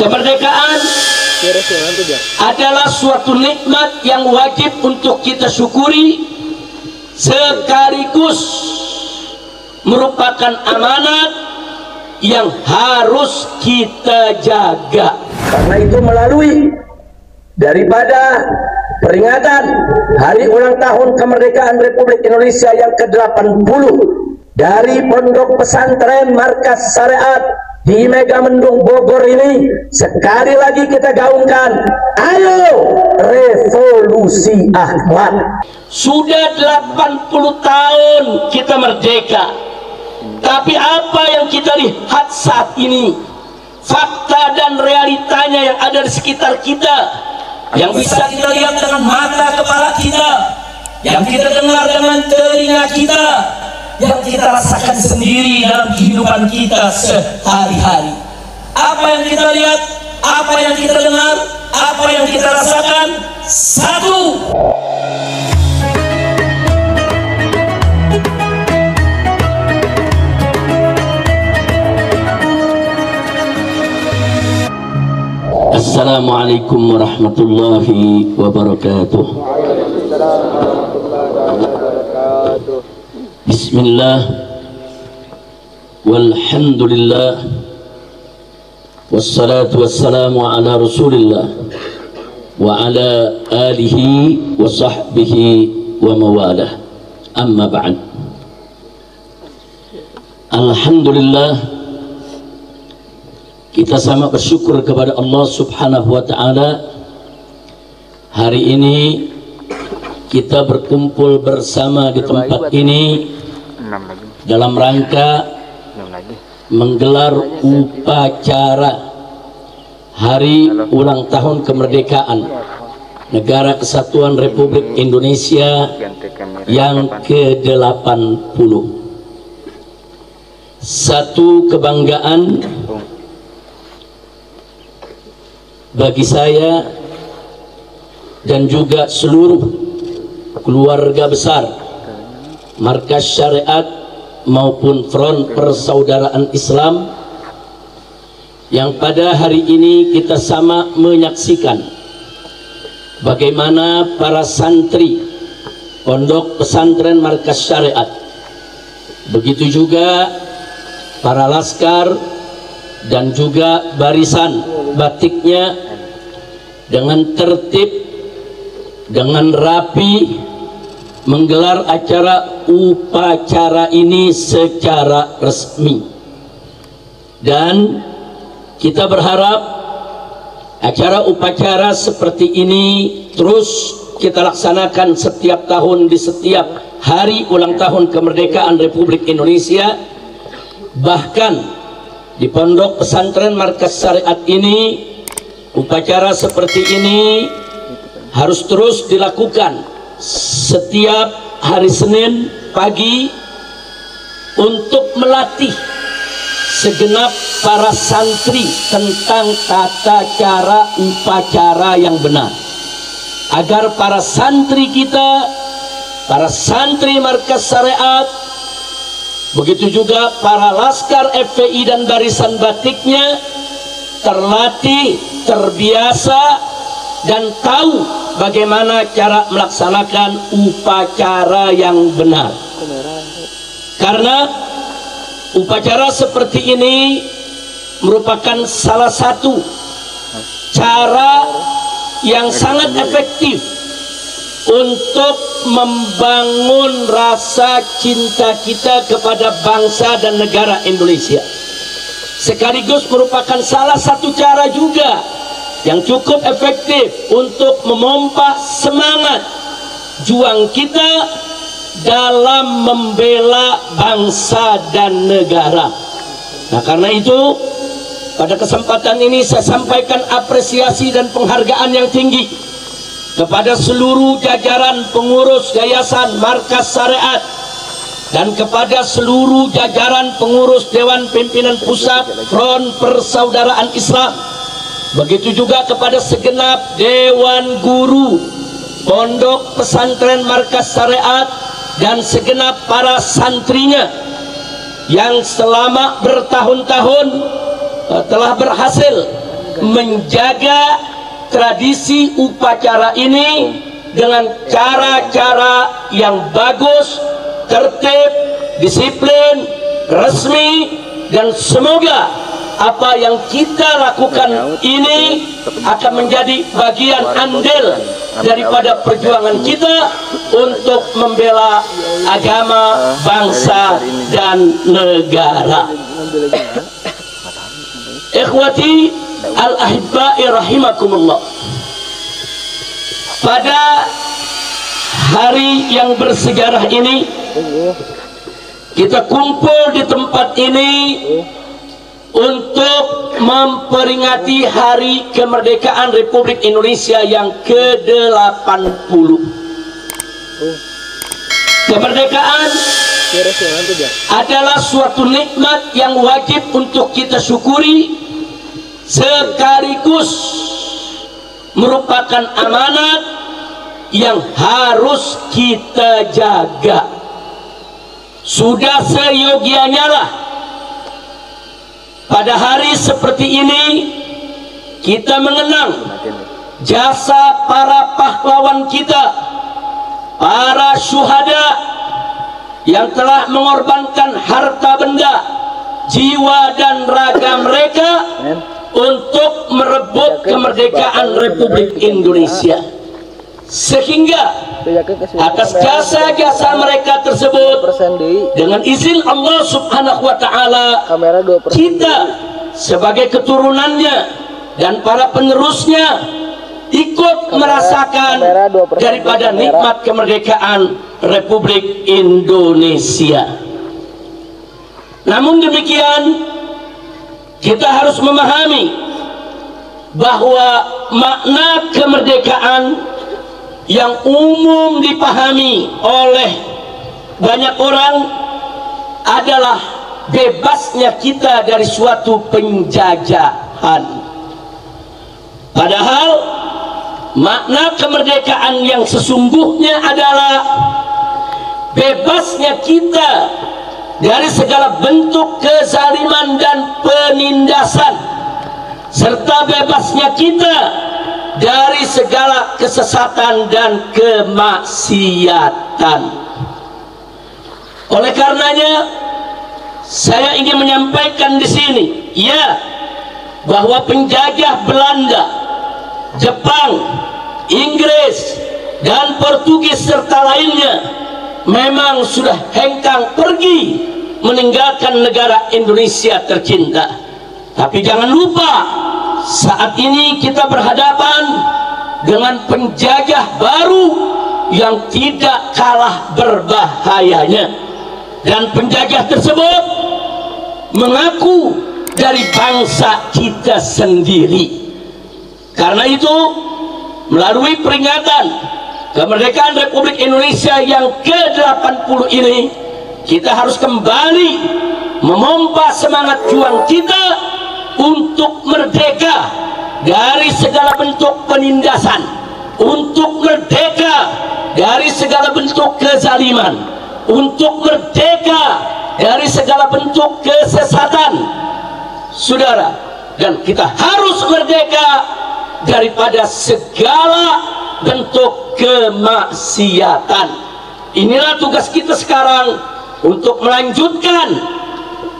Kemerdekaan adalah suatu nikmat yang wajib untuk kita syukuri, sekaligus merupakan amanat yang harus kita jaga. Karena itu melalui daripada peringatan Hari Ulang Tahun Kemerdekaan Republik Indonesia yang ke-80 dari Pondok Pesantren Markas Syariat di Megamendung Bogor ini, sekali lagi kita gaungkan, ayo revolusi akhlak. Sudah 80 tahun kita merdeka, tapi apa yang kita lihat saat ini, fakta dan realitanya yang ada di sekitar kita, yang bisa kita lihat dengan mata kepala kita, yang kita dengar dengan telinga kita, yang kita rasakan sendiri dalam kehidupan kita sehari-hari. Apa yang kita lihat, apa yang kita dengar, apa yang kita rasakan, satu. Assalamualaikum warahmatullahi wabarakatuh. Bismillah, walhamdulillah, wassalatu wassalamu ala rasulillah wa ala alihi wa sahbihi wa mawalah, amma ba'd. Alhamdulillah, kita sama bersyukur kepada Allah subhanahu wa ta'ala. Hari ini kita berkumpul bersama di tempat ini dalam rangka menggelar upacara Hari Ulang Tahun Kemerdekaan Negara Kesatuan Republik Indonesia yang ke-80. Satu kebanggaan bagi saya dan juga seluruh keluarga besar Markas Syariat maupun Front Persaudaraan Islam yang pada hari ini kita sama menyaksikan bagaimana para santri Pondok Pesantren Markas Syariat, begitu juga para laskar dan juga barisan batiknya dengan tertib, dengan rapi menggelar acara upacara ini secara resmi. Dan kita berharap acara upacara seperti ini terus kita laksanakan setiap tahun di setiap Hari Ulang Tahun Kemerdekaan Republik Indonesia. Bahkan di Pondok Pesantren Markas Syariat ini, upacara seperti ini harus terus dilakukan setiap hari Senin pagi untuk melatih segenap para santri tentang tata cara upacara yang benar, agar para santri kita, para santri Markas Syariat, begitu juga para laskar FPI dan barisan batiknya terlatih, terbiasa, dan tahu bagaimana cara melaksanakan upacara yang benar. Karena upacara seperti ini merupakan salah satu cara yang sangat efektif untuk membangun rasa cinta kita kepada bangsa dan negara Indonesia, sekaligus merupakan salah satu cara juga yang cukup efektif untuk memompa semangat juang kita dalam membela bangsa dan negara. Nah, karena itu pada kesempatan ini saya sampaikan apresiasi dan penghargaan yang tinggi kepada seluruh jajaran pengurus Yayasan Markas Syariat dan kepada seluruh jajaran pengurus Dewan Pimpinan Pusat Front Persaudaraan Islam, begitu juga kepada segenap Dewan Guru Pondok Pesantren Markas Syariat dan segenap para santrinya yang selama bertahun-tahun telah berhasil menjaga tradisi upacara ini dengan cara-cara yang bagus, tertib, disiplin, resmi, dan semoga apa yang kita lakukan ini akan menjadi bagian andil daripada perjuangan kita untuk membela agama, bangsa, dan negara. Ikhwati al-ahibba'i rahimakumullah, pada hari yang bersejarah ini kita kumpul di tempat ini untuk memperingati hari kemerdekaan Republik Indonesia yang ke-80. Kemerdekaan adalah suatu nikmat yang wajib untuk kita syukuri, sekaligus merupakan amanat yang harus kita jaga. Sudah seyogianya lah pada hari seperti ini kita mengenang jasa para pahlawan kita, para syuhada yang telah mengorbankan harta benda, jiwa dan raga mereka untuk merebut kemerdekaan Republik Indonesia. Sehingga atas jasa-jasa mereka tersebut, dengan izin Allah Subhanahu wa Ta'ala, kita sebagai keturunannya dan para penerusnya ikut merasakan daripada nikmat kemerdekaan Republik Indonesia. Namun demikian, kita harus memahami bahwa makna kemerdekaan yang umum dipahami oleh banyak orang adalah bebasnya kita dari suatu penjajahan. Padahal makna kemerdekaan yang sesungguhnya adalah bebasnya kita dari segala bentuk kezaliman dan penindasan, serta bebasnya kita dari segala kesesatan dan kemaksiatan. Oleh karenanya, saya ingin menyampaikan di sini, ya, bahwa penjajah Belanda, Jepang, Inggris, dan Portugis serta lainnya memang sudah hengkang pergi meninggalkan negara Indonesia tercinta. Tapi jangan lupa, saat ini kita berhadapan dengan penjajah baru yang tidak kalah berbahayanya, dan penjajah tersebut mengaku dari bangsa kita sendiri. Karena itu, melalui peringatan kemerdekaan Republik Indonesia yang ke-80 ini, kita harus kembali memompa semangat juang kita untuk merdeka dari segala bentuk penindasan, untuk merdeka dari segala bentuk kezaliman, untuk merdeka dari segala bentuk kesesatan, saudara. Dan kita harus merdeka daripada segala bentuk kemaksiatan. Inilah tugas kita sekarang untuk melanjutkan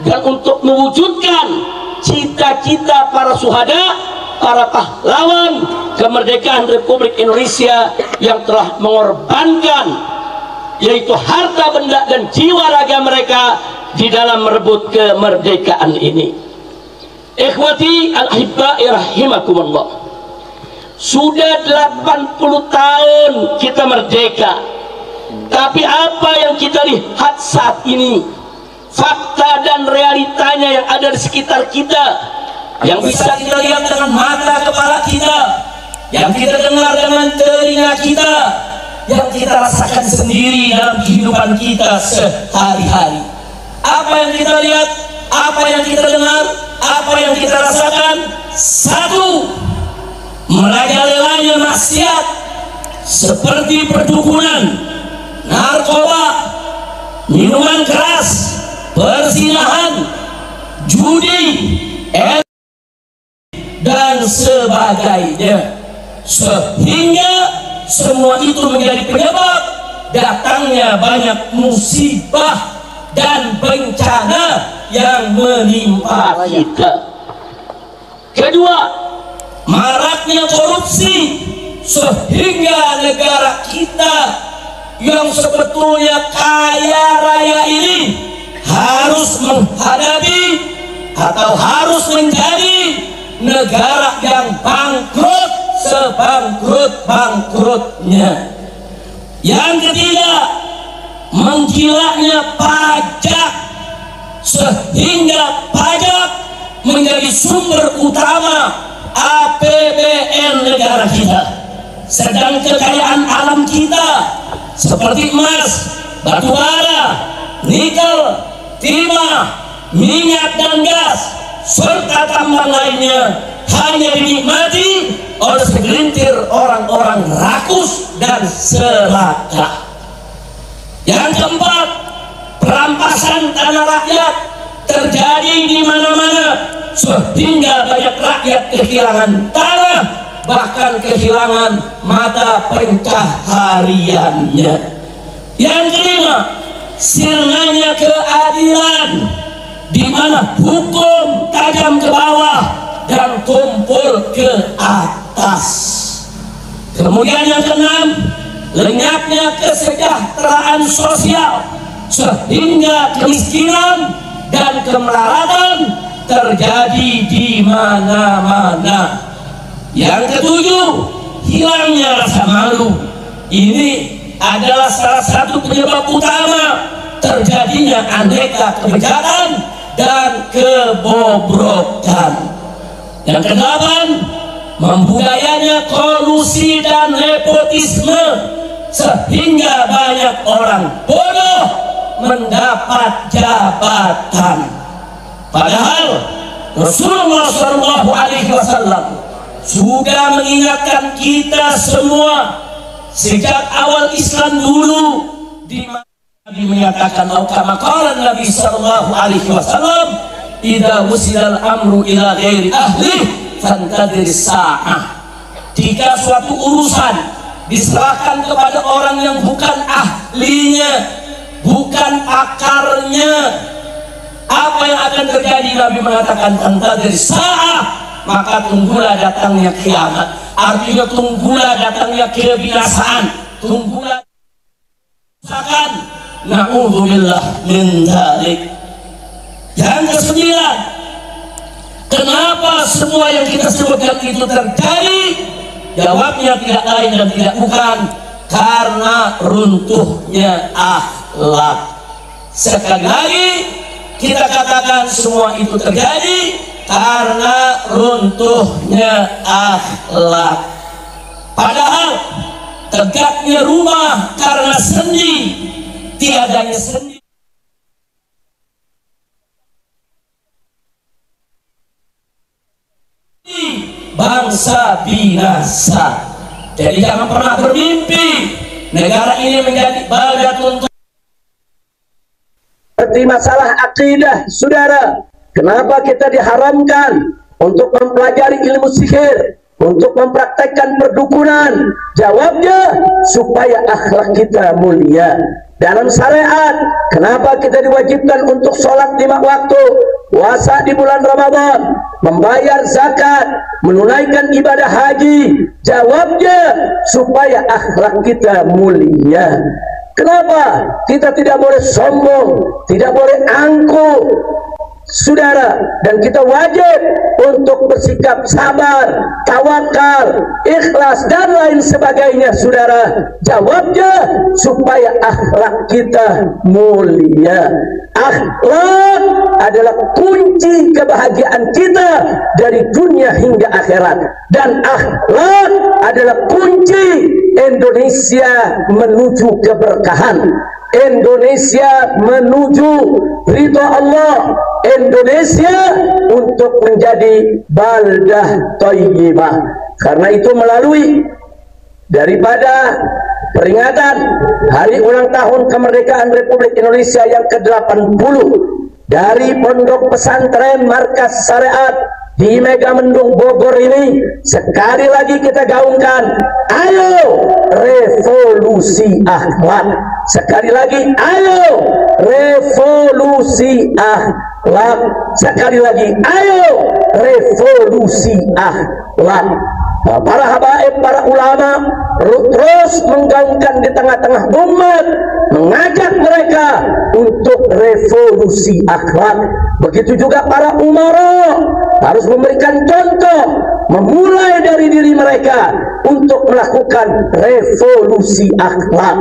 dan untuk mewujudkan cita-cita para syuhada, para pahlawan kemerdekaan Republik Indonesia yang telah mengorbankan, yaitu harta benda dan jiwa raga mereka di dalam merebut kemerdekaan ini. Ikhwati al-ahibba'i rahimakumullah, sudah 80 tahun kita merdeka, tapi apa yang kita lihat saat ini, fakta dan realitanya yang ada di sekitar kita, yang bisa kita lihat dengan mata kepala kita, yang kita dengar dengan telinga kita, yang kita rasakan sendiri dalam kehidupan kita sehari-hari. Apa yang kita lihat, apa yang kita dengar, apa yang kita rasakan, satu, merajalelanya maksiat seperti perdukunan, narkoba, minuman keras, perzinahan, judi, dan sebagainya, sehingga semua itu menjadi penyebab datangnya banyak musibah dan bencana yang menimpa kita. Kedua, maraknya korupsi, sehingga negara kita yang sebetulnya kaya raya ini harus menghadapi atau harus menjadi negara yang bangkrut sebangkrut-bangkrutnya. Yang ketiga, menggilanya pajak, sehingga pajak menjadi sumber utama APBN negara kita. Sedang kekayaan alam kita seperti emas, batu bara, nikel, timah, minyak dan gas, serta tambang lainnya hanya dinikmati oleh segelintir orang-orang rakus dan serakah. Yang keempat, perampasan tanah rakyat terjadi di mana-mana, sehingga banyak rakyat kehilangan tanah, bahkan kehilangan mata pencahariannya. Yang kelima, sirnanya keadilan, di mana hukum tajam ke bawah dan tumpul ke atas. Kemudian yang keenam, lenyapnya kesejahteraan sosial, sehingga kemiskinan dan kemelaratan terjadi di mana-mana. Yang ketujuh, hilangnya rasa malu. Ini adalah salah satu penyebab utama terjadinya aneka kejahatan dan kebobrokan. Yang kedelapan, membudayanya kolusi dan nepotisme, sehingga banyak orang bodoh mendapat jabatan. Padahal Rasulullah SAW sudah mengingatkan kita semua sejak awal Islam dulu, di mana Nabi menyatakan, kama qala Nabi sallallahu alaihi wasallam, idza wusilal amru ila ghairi ahli fantadhir sa'ah. Jika suatu urusan diserahkan kepada orang yang bukan ahlinya, bukan akarnya, apa yang akan terjadi? Nabi mengatakan fantadhir sa'ah, maka tunggulah datangnya kiamat. Artinya tunggulah datangnya kebinasaan, tunggulah kerusakan. Na'udzubillah min dzalik. Yang kesembilan, kenapa semua yang kita sebutkan itu terjadi? Jawabnya tidak lain dan tidak bukan karena runtuhnya akhlak. Sekali lagi kita katakan, semua itu terjadi karena runtuhnya akhlak. Padahal tegaknya rumah karena sendi, tiadanya sendi bangsa binasa. Jadi jangan pernah bermimpi negara ini menjadi baldatun. Seperti masalah akidah, saudara, kenapa kita diharamkan untuk mempelajari ilmu sihir, untuk mempraktekkan perdukunan? Jawabnya, supaya akhlak kita mulia. Dalam syariat, kenapa kita diwajibkan untuk sholat 5 waktu, puasa di bulan Ramadan, membayar zakat, menunaikan ibadah haji? Jawabnya, supaya akhlak kita mulia. Kenapa kita tidak boleh sombong, tidak boleh angkuh, saudara, dan kita wajib untuk bersikap sabar, tawakal, ikhlas dan lain sebagainya, saudara? Jawabnya, supaya akhlak kita mulia. Akhlak adalah kunci kebahagiaan kita dari dunia hingga akhirat, dan akhlak adalah kunci Indonesia menuju keberkahan, Indonesia menuju ridha Allah, Indonesia untuk menjadi baldah thayyibah. Karena itu, melalui daripada peringatan hari ulang tahun kemerdekaan Republik Indonesia yang ke-80 dari Pondok Pesantren Markas Syariat di Megamendung Bogor ini sekali lagi kita gaungkan, ayo revolusi akhlak. Sekali lagi, ayo revolusi akhlak. Sekali lagi, ayo revolusi akhlak. Para habaib, para ulama terus menggaungkan di tengah-tengah umat, mengajak mereka untuk revolusi akhlak. Begitu juga para umara harus memberikan contoh, memulai dari diri mereka untuk melakukan revolusi akhlak.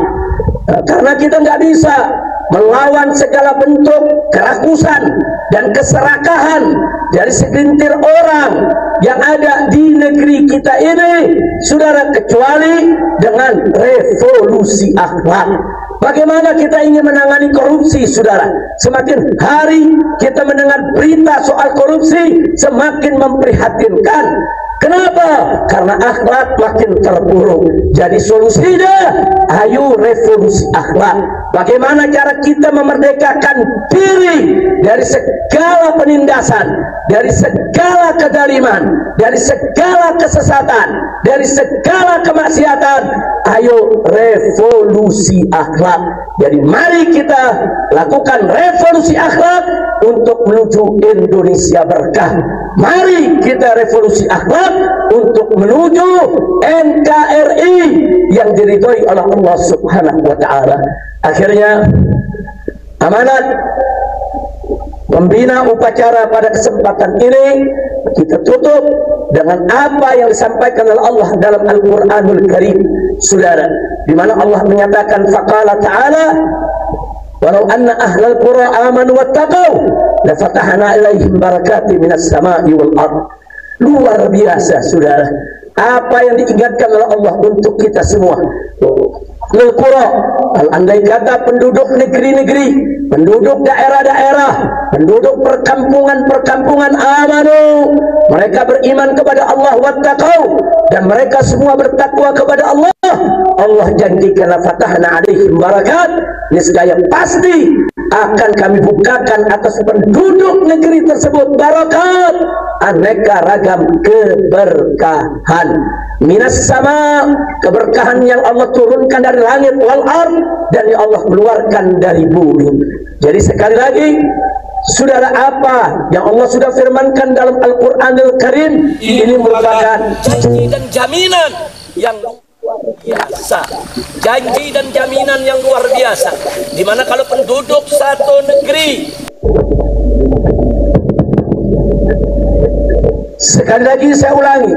Karena kita nggak bisa melawan segala bentuk kerakusan dan keserakahan dari segelintir orang yang ada di negeri kita ini, saudara, kecuali dengan revolusi akhlak. Bagaimana kita ingin menangani korupsi, saudara? Semakin hari kita mendengar berita soal korupsi, semakin memprihatinkan. Kenapa? Karena akhlak makin terpuruk. Jadi solusinya, ayo revolusi akhlak. Bagaimana cara kita memerdekakan diri dari segala penindasan, dari segala kezaliman, dari segala kesesatan, dari segala kemaksiatan. Ayo revolusi akhlak. Jadi mari kita lakukan revolusi akhlak untuk menuju Indonesia berkah. Mari kita revolusi akhlak untuk menuju NKRI yang diridhoi oleh Allah Subhanahu wa taala. Akhirnya, amanat membina upacara pada kesempatan ini kita tutup dengan apa yang disampaikan oleh Allah dalam Al-Qur'anul Karim, saudara, di mana Allah menyatakan, faqala ta'ala, walau anna ahlal qura amanu wattaqau la fatahna ilaihim barakatin minas sama'i wal ard. Luar biasa, saudara, apa yang diingatkan oleh Allah untuk kita semua. Al-Qura, andai kata penduduk negeri-negeri, penduduk daerah-daerah, penduduk perkampungan-perkampungan amanu, mereka beriman kepada Allah wattaqau, dan mereka semua bertakwa kepada Allah, Allah janjikan la fatahna alaihim barakat, niscaya pasti akan kami bukakan atas penduduk negeri tersebut barakat, aneka ragam keberkahan. Minas sama, keberkahan yang Allah turunkan dari langit, wal ard, dan yang Allah keluarkan dari bumi. Jadi sekali lagi, saudara, apa yang Allah sudah firmankan dalam Al-Qur'anul Karim ini merupakan janji dan jaminan yang luar biasa. Janji dan jaminan yang luar biasa, dimana kalau penduduk satu negeri, sekali lagi saya ulangi,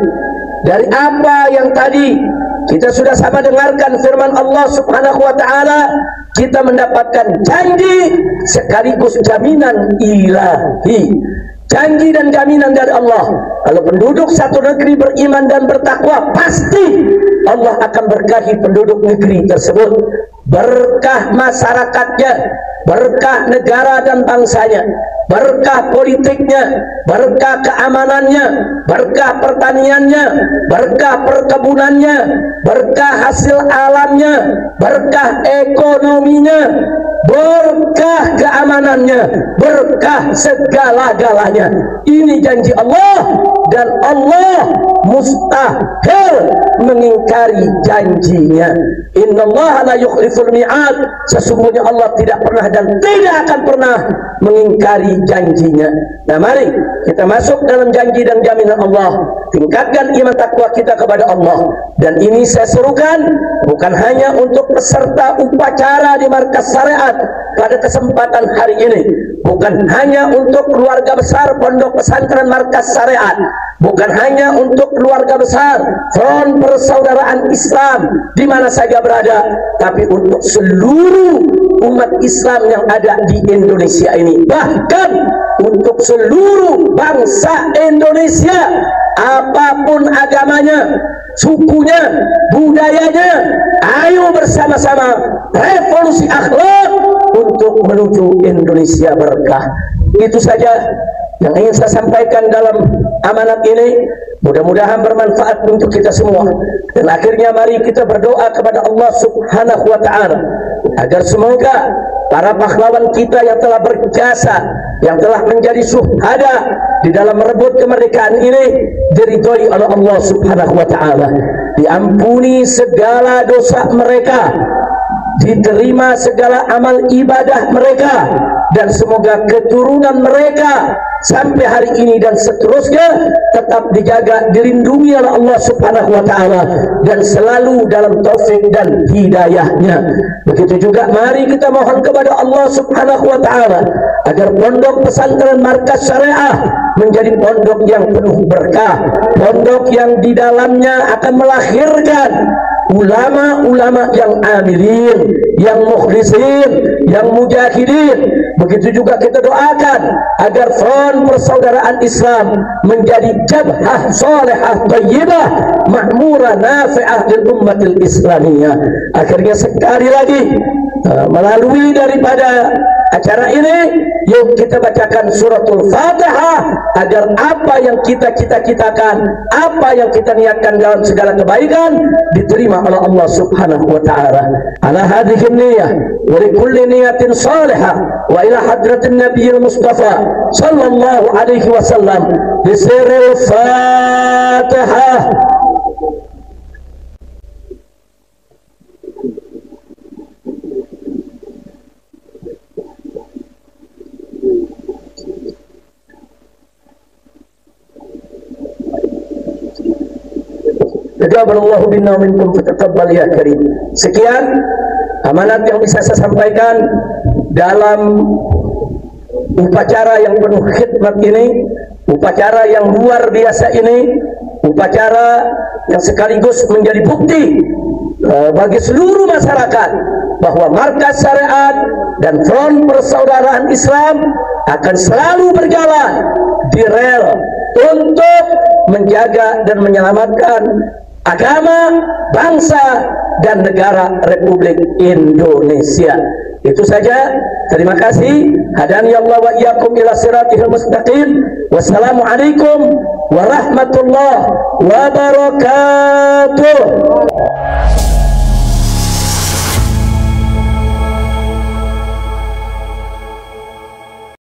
dari apa yang tadi kita sudah sama dengarkan firman Allah Subhanahu wa taala, kita mendapatkan janji sekaligus jaminan ilahi. Janji dan jaminan dari Allah, kalau penduduk satu negeri beriman dan bertakwa, pasti Allah akan berkahi penduduk negeri tersebut. Berkah masyarakatnya, berkah negara dan bangsanya, berkah politiknya, berkah keamanannya, berkah pertaniannya, berkah perkebunannya, berkah hasil alamnya, berkah ekonominya, berkah keamanannya, berkah segala-galanya. Ini janji Allah, dan Allah mustahil mengingkari janjinya. Innallaha la yukhliful mi'ad, sesungguhnya Allah tidak pernah dan tidak akan pernah mengingkari janjinya. Nah, mari kita masuk dalam janji dan jaminan Allah, tingkatkan iman takwa kita kepada Allah. Dan ini saya serukan bukan hanya untuk peserta upacara di markas syariat pada kesempatan hari ini, bukan hanya untuk keluarga besar pondok pesantren markas syariat, bukan hanya untuk keluarga besar front persaudaraan Islam di mana saja berada, tapi untuk seluruh umat Islam yang ada di Indonesia ini, bahkan untuk seluruh bangsa Indonesia, apapun agamanya, sukunya, budayanya. Ayo bersama-sama revolusi akhlak untuk menuju Indonesia berkah. Itu saja yang ingin saya sampaikan dalam amanat ini. Mudah-mudahan bermanfaat untuk kita semua. Dan akhirnya mari kita berdoa kepada Allah Subhanahu wa ta'ala agar semoga para pahlawan kita yang telah berjasa, yang telah menjadi syuhada di dalam merebut kemerdekaan ini, diridhoi oleh Allah Subhanahu wa taala. Diampuni segala dosa mereka, diterima segala amal ibadah mereka, dan semoga keturunan mereka sampai hari ini dan seterusnya tetap dijaga, dilindungi oleh Allah Subhanahu wa taala dan selalu dalam taufik dan hidayahnya. Begitu juga mari kita mohon kepada Allah Subhanahu wa taala agar pondok pesantren Markas Syariah menjadi pondok yang penuh berkah, pondok yang di dalamnya akan melahirkan ulama-ulama yang amilin, yang mukhlisin, yang mujahidin. Begitu juga kita doakan agar front persaudaraan Islam menjadi jabhah salihah thayyibah ma'murah nafi'ah lil ummatil islamiyah. Akhirnya sekali lagi melalui daripada acara ini, yuk kita bacakan suratul Fatihah agar apa yang kita cita-citakan, apa yang kita niatkan dalam segala kebaikan diterima oleh Allah Subhanahu wa taala. Ala hadhihi niyyah wa li kulli niyatin salihah wa ila hadratin nabiyil mustafa sallallahu alaihi wasallam bi sirril Fatihah. Taqabbalallahu minna wa minkum fataqabbal ya karim. Sekian amanat yang bisa saya sampaikan dalam upacara yang penuh khidmat ini, upacara yang luar biasa ini, upacara yang sekaligus menjadi bukti bagi seluruh masyarakat bahwa Markas Syariat dan Front Persaudaraan Islam akan selalu berjalan di rel untuk menjaga dan menyelamatkan agama, bangsa, dan negara Republik Indonesia. Itu saja. Terima kasih. Hadani Allah wa iyyakum ila siratil mustaqim. Wassalamualaikum warahmatullahi wabarakatuh.